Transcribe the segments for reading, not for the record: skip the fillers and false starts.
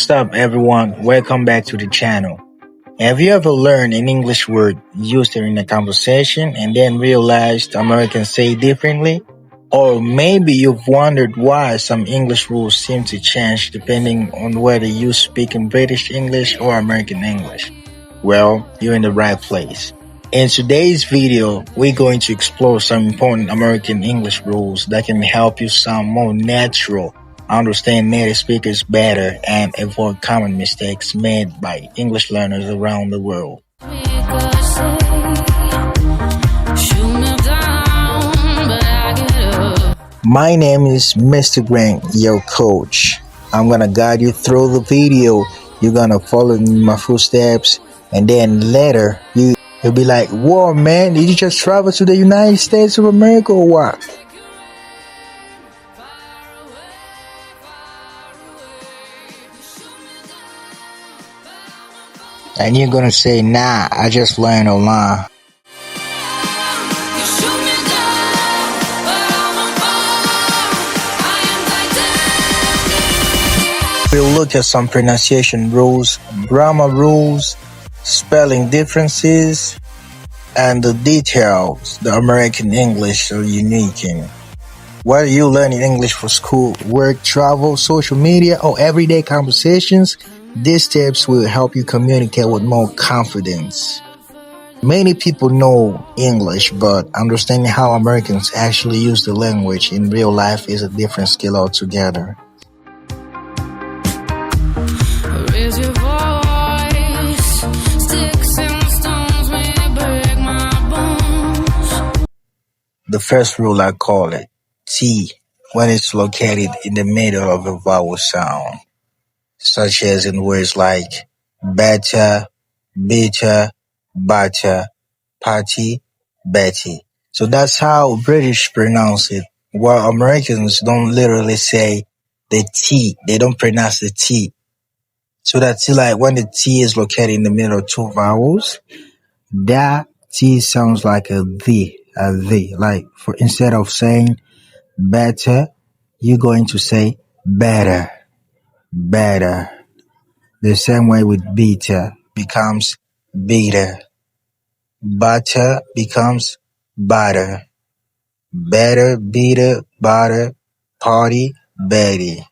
What's up, everyone? Welcome back to the channel. Have you ever learned an English word used during a conversation and then realized Americans say it differently? Or maybe you've wondered why some English rules seem to change depending on whether you speak in British English or American English. Well, you're in the right place. In today's video, we're going to explore some important American English rules that can help you sound more natural, understand native speakers better, and avoid common mistakes made by English learners around the world. My name is Mr. Grant, your coach. I'm gonna guide you through the video. You're gonna follow in my footsteps, and then later you'll be like, "Whoa, man, did you just travel to the United States of America or what?" And you're gonna say, "Nah, I just learned online." We'll look at some pronunciation rules, grammar rules, spelling differences, and the details the American English are unique in. Whether you're learning English for school, work, travel, social media, or everyday conversations, these tips will help you communicate with more confidence. Many people know English, but understanding how Americans actually use the language in real life is a different skill altogether. The first rule, I call it T, when it's located in the middle of a vowel sound, such as in words like better, bitter, butter, party, Betty. So that's how British pronounce it, while Americans don't literally say the T, they don't pronounce the T. So that's like when the T is located in the middle of two vowels, that T sounds like a the. Like for instead of saying better, you're going to say better. The same way with bitter becomes bitter. Butter becomes butter. Better, bitter, butter, party, Betty.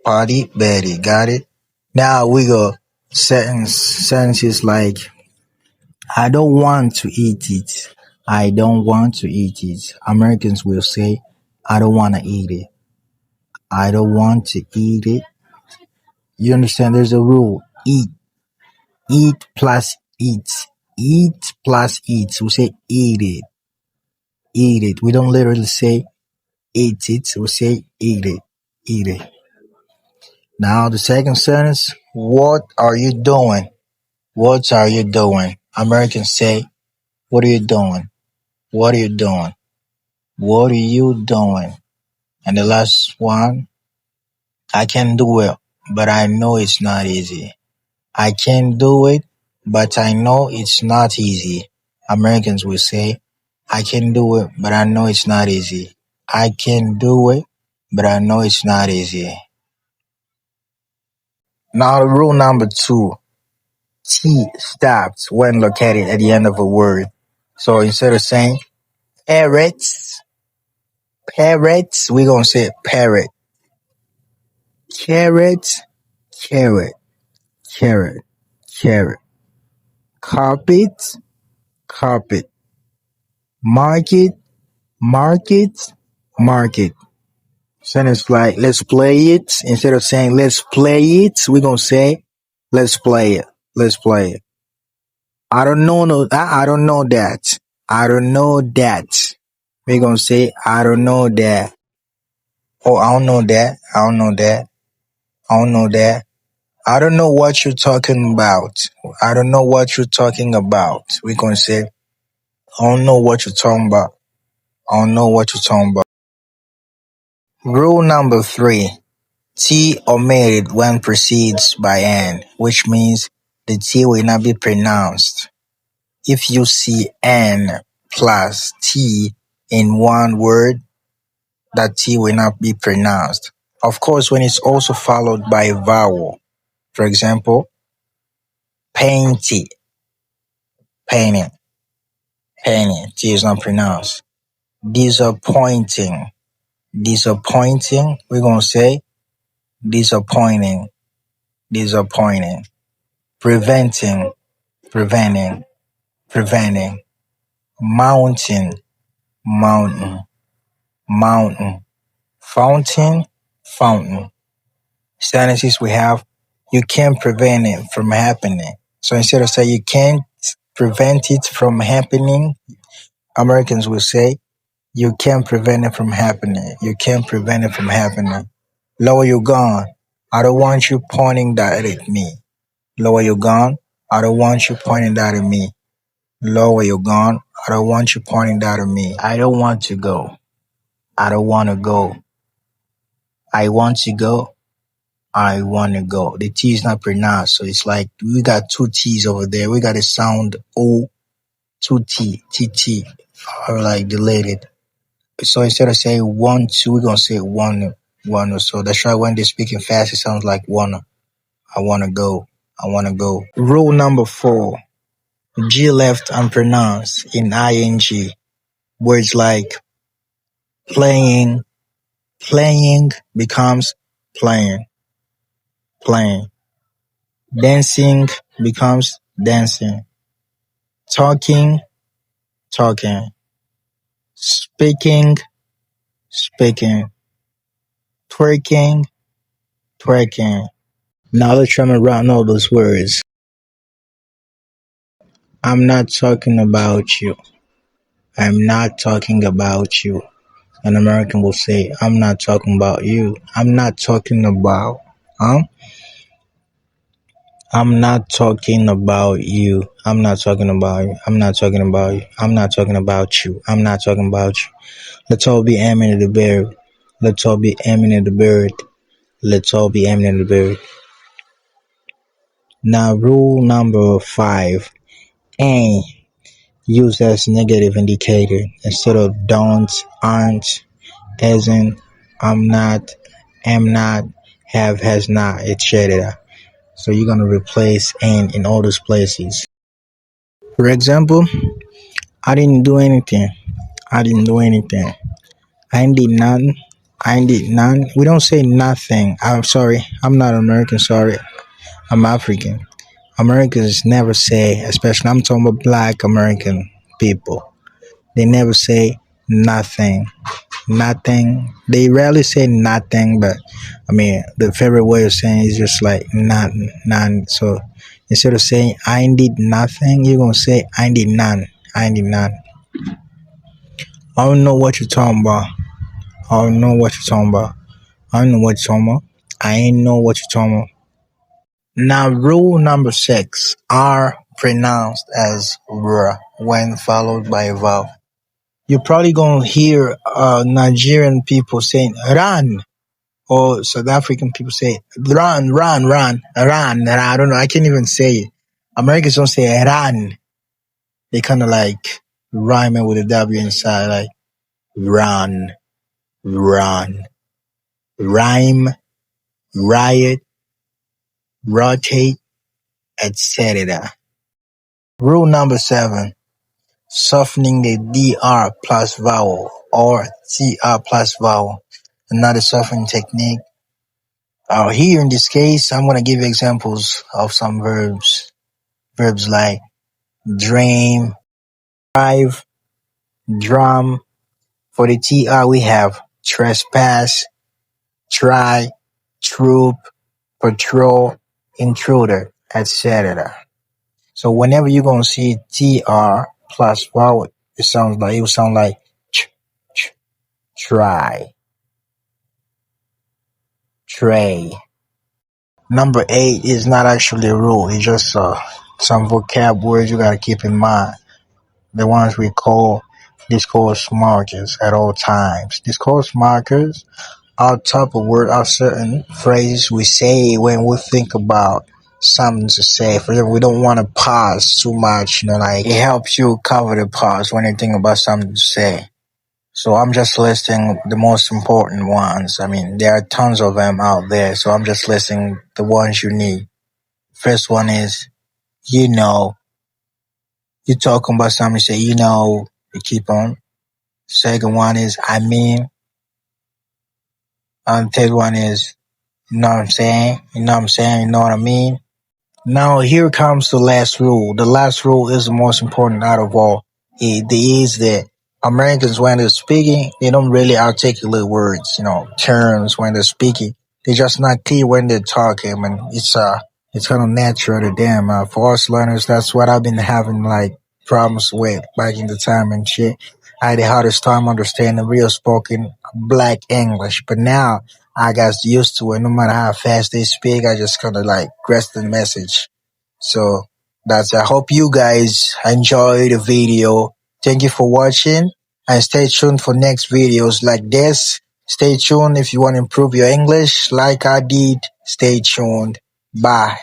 Party, Betty. Got it? Now we go sentences like I don't want to eat it. I don't want to eat it. Americans will say, I don't want to eat it. I don't want to eat it. You understand? There's a rule. Eat. Eat plus eat. Eat plus eat. We say eat it. Eat it. We don't literally say eat it. We say eat it. Eat it. Now the second sentence. What are you doing? What are you doing? Americans say, what are you doing? What are you doing? What are you doing? And the last one, I can do it, but I know it's not easy. I can do it, but I know it's not easy. Americans will say, I can do it, but I know it's not easy. I can do it, but I know it's not easy. Now, rule number 2, T stops when located at the end of a word. So instead of saying parrots, we're going to say parrot. Carrot, carrot, carrot, carrot. Carpet, carpet. Market, market, market. Sentence like, let's play it. Instead of saying, let's play it, we're going to say, let's play it. Let's play it. I don't know that. I don't know that. We're going to say, I don't know that. Oh, I don't know that. I don't know that. I don't know that. I don't know what you're talking about. I don't know what you're talking about. We're going to say, I don't know what you're talking about. I don't know what you're talking about. Rule number 3. T omitted when precedes by N, which means the T will not be pronounced. If you see N plus T in one word, that T will not be pronounced. Of course, when it's also followed by a vowel. For example, painty, painting, painting. T is not pronounced. Disappointing, disappointing. We're gonna say disappointing, disappointing. Preventing, preventing, preventing. Mountain, mountain, mountain. Fountain, fountain. Sentences we have, you can't prevent it from happening. So instead of saying you can't prevent it from happening, Americans will say you can't prevent it from happening. You can't prevent it from happening. Lower your gun. I don't want you pointing that at me. Lower your gun. I don't want you pointing that at me. Lower your gun. I don't want you pointing that at me. I don't want to go. I don't want to go. I want to go. I want to go. The T is not pronounced, so it's like we got two T's over there. We got a sound O, two T, T T, or like deleted. So instead of saying 1, 2, we're gonna say 1, 1 or so. That's why when they're speaking fast, it sounds like 1. I want to go. I want to go. Rule number 4. G left unpronounced in ing. Words like playing, playing becomes playing, playing. Dancing becomes dancing. Talking, talking. Speaking, speaking. Twerking, twerking. Now let's try to round all those words. I'm not talking about you. I'm not talking about you. An American will say, I'm not talking about you. I'm not talking about, huh? I'm not talking about you. I'm not talking about you. I'm not talking about you. I'm not talking about you. I'm not talking about you. Let's all be aiming at the bird. Let's all be aiming at the bird. Let's all be aiming at the bird. Now, rule number 5. Ain't used as negative indicator instead of don't, aren't, as in I'm not, am not, have, has not, etc. So you're going to replace and in all those places. For example, I didn't do anything. I didn't do anything. I did none. I did none. We don't say nothing. I'm sorry. I'm not American. Sorry. I'm African. Americans never say, especially I'm talking about black American people. They never say nothing. Nothing. They rarely say nothing, but I mean, the favorite way of saying is just like none, none. So instead of saying I did nothing, you're gonna say I did none. I did none. I don't know what you're talking about. I don't know what you're talking about. I don't know what you're talking about. I ain't know what you're talking about. Now, rule number 6: R pronounced as R when followed by a vowel. You're probably gonna hear Nigerian people saying "run," or South African people say "run, run, run, run." And I don't know. I can't even say it. Americans don't say "run." They kind of like rhyme it with a W inside, like run, run, rhyme, riot, rotate, etc. Rule number 7: softening the DR plus vowel or TR plus vowel. Another softening technique. Here in this case, I'm going to give you examples of some verbs. Verbs like dream, drive, drum. For the TR, we have trespass, try, troop, patrol, intruder, etc. So whenever you're going to see TR plus vowel, it will sound like ch, ch, try, tray. Number 8 is not actually a rule. It's just some vocab words you got to keep in mind. The ones we call discourse markers at all times. Discourse markers are type of word, are certain phrases we say when we think about something to say. For example, we don't want to pause too much, like it helps you cover the pause when you think about something to say. So I'm just listing the most important ones. I mean, there are tons of them out there, so I'm just listing the ones you need. First one is, you know. You're talking about something, you say, you know, you keep on. Second one is, I mean. Third one is, you know what I'm saying? You know what I'm saying? You know what I mean? Now here comes the last rule. The last rule is the most important out of all. It is that Americans, when they're speaking, they don't really articulate words, terms when they're speaking. They're just not clear when they're talking. I mean, it's kind of natural to them. For us learners, that's what I've been having like problems with back in the time and shit. I had the hardest time understanding real spoken black English, but now I got used to it. No matter how fast they speak, I just kind of like grasp the message. So I hope you guys enjoy the video. Thank you for watching and stay tuned for next videos like this. Stay tuned if you want to improve your English like I did. Stay tuned. Bye.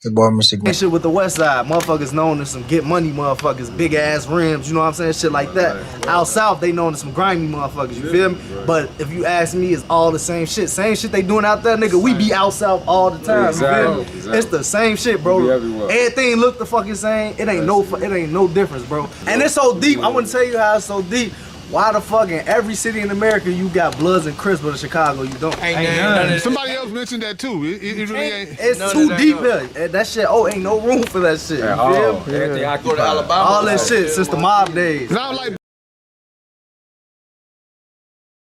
Good boy, Mr. Green. Shit with the West Side, motherfuckers known as some get money motherfuckers, big ass rims, you know what I'm saying, shit like that. Out south, they known as some grimy motherfuckers, you feel me? But if you ask me, it's all the same shit they doing out there, nigga. We be out south all the time, you feel me? It's the same shit, bro. Everything look the fucking same. It ain't no difference, bro. And it's so deep. I want to tell you how it's so deep. Why the fuck in every city in America you got Bloods and Crips, but in Chicago you don't? Ain't none. Somebody else mentioned that too. It really ain't. It's too deep there. That shit, ain't no room for that shit. You feel me? Everything I go to Alabama. All that shit since the mob days. And I was like,